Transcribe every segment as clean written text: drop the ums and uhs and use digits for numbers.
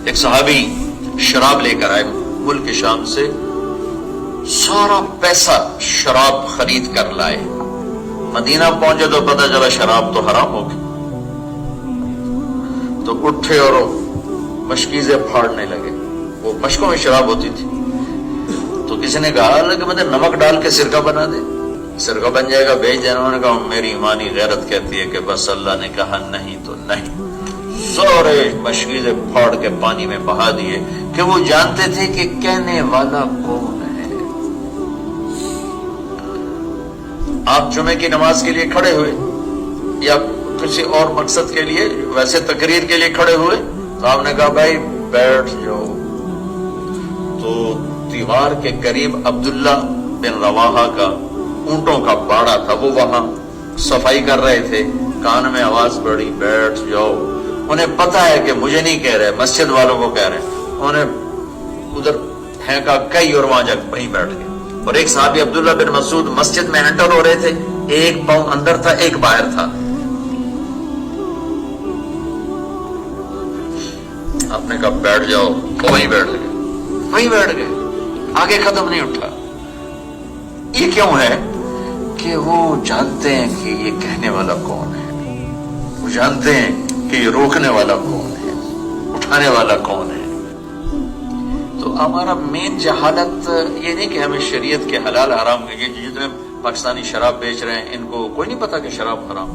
ایک صحابی شراب لے کر آئے ملک شام سے، سارا پیسہ شراب خرید کر لائے، مدینہ پہنچے تو پتہ چلا شراب تو حرام ہو گئی، تو اٹھے اور مشکیزیں پھاڑنے لگے، وہ مشکوں میں شراب ہوتی تھی، تو کسی نے کہا کہ مجھے نمک ڈال کے سرکہ بنا دے، سرکہ بن جائے گا، بھیج دینا۔ انہوں نے کہا میری ایمانی غیرت کہتی ہے کہ بس اللہ نے کہا نہیں تو نہیں، سارے مشکیزیں پھاڑ کے پانی میں بہا دیے کہ وہ جانتے تھے کہ کہنے والا کون ہے۔ آپ جمعے کی نماز کے لیے کھڑے ہوئے یا کسی اور مقصد کے لیے، ویسے تقریر کے لیے کھڑے ہوئے، تو آپ نے کہا بھائی بیٹھ جاؤ، تو دیوار کے قریب عبداللہ بن رواحہ کا اونٹوں کا باڑا تھا، وہ وہاں صفائی کر رہے تھے، کان میں آواز پڑی بیٹھ جاؤ۔ انہیں پتا ہے کہ مجھے نہیں کہہ رہے، مسجد والوں کو کہہ رہے ہیں، انہیں ادھر پھینکا کئی اور وہاں جا وہیں بیٹھ گئے۔ اور ایک صحابی عبداللہ بن مسعود مسجد میں انٹر ہو رہے تھے، ایک پاؤں اندر تھا ایک باہر تھا، آپ نے کہا بیٹھ جاؤ، وہیں بیٹھ گئے، وہیں بیٹھ گئے، آگے قدم نہیں اٹھا۔ یہ کیوں ہے کہ وہ جانتے ہیں کہ یہ کہنے والا کون ہے، وہ جانتے ہیں کہ یہ روکنے والا کون ہے، اٹھانے والا کون ہے۔ تو ہمارا مین جہالت یہ نہیں کہ ہمیں شریعت کے حلال حرام کے، جتنے پاکستانی شراب بیچ رہے ہیں ان کو کوئی نہیں پتا کہ شراب حرام،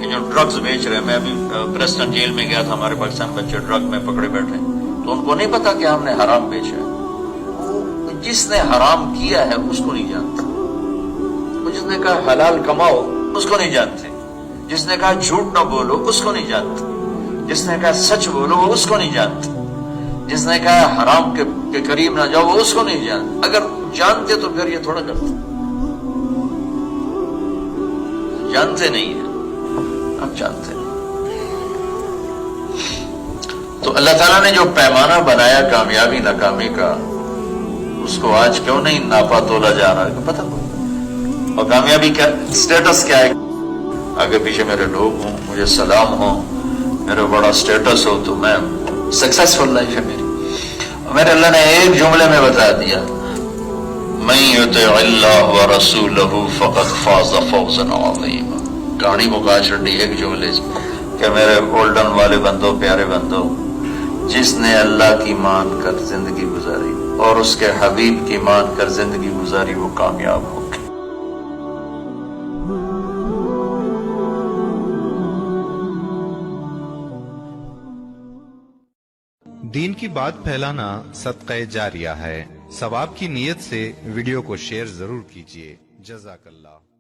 یہ جو ڈرگز بیچ رہے ہیں، میں ابھی پریسٹن جیل میں گیا تھا، ہمارے پاکستان بچے ڈرگ میں پکڑے بیٹھے، تو ان کو نہیں پتا کہ ہم نے حرام بیچا ہے۔ جس نے حرام کیا ہے اس کو نہیں جانتا، جس نے کہا حلال کماؤ اس کو نہیں جانتے، جس نے کہا جھوٹ نہ بولو اس کو نہیں جانتے، جس نے کہا سچ بولو وہ اس کو نہیں جانتے، جس نے کہا حرام کے قریب نہ جاؤ وہ اس کو نہیں جانتے۔ اگر جانتے تو پھر یہ تھوڑا کرتے، جانتے نہیں ہیں، اب جانتے نہیں۔ تو اللہ تعالیٰ نے جو پیمانہ بنایا کامیابی ناکامی کا، اس کو آج کیوں نہیں ناپا تولا جا رہا ہے، پتہ نہیں۔ اور کامیابی کا سٹیٹس کیا ہے؟ آگے پیچھے میرے لوگ ہوں، مجھے سلام ہو، میرا بڑا سٹیٹس ہو، تو میں سکسیسفل لائف ہے میری۔ اور میرے اللہ نے ایک جملے میں بتا دیا، من یطع اللہ ورسولہ فقد فاز فوزا عظیما۔ کہانی مکا چھڑی ایک جملے کہ میرے گولڈن والے بندو، پیارے بندو، جس نے اللہ کی مان کر زندگی گزاری اور اس کے حبیب کی مان کر زندگی گزاری، وہ کامیاب ہو گئی۔ دین کی بات پھیلانا صدقہ جاریہ ہے، ثواب کی نیت سے ویڈیو کو شیئر ضرور کیجیے۔ جزاک اللہ۔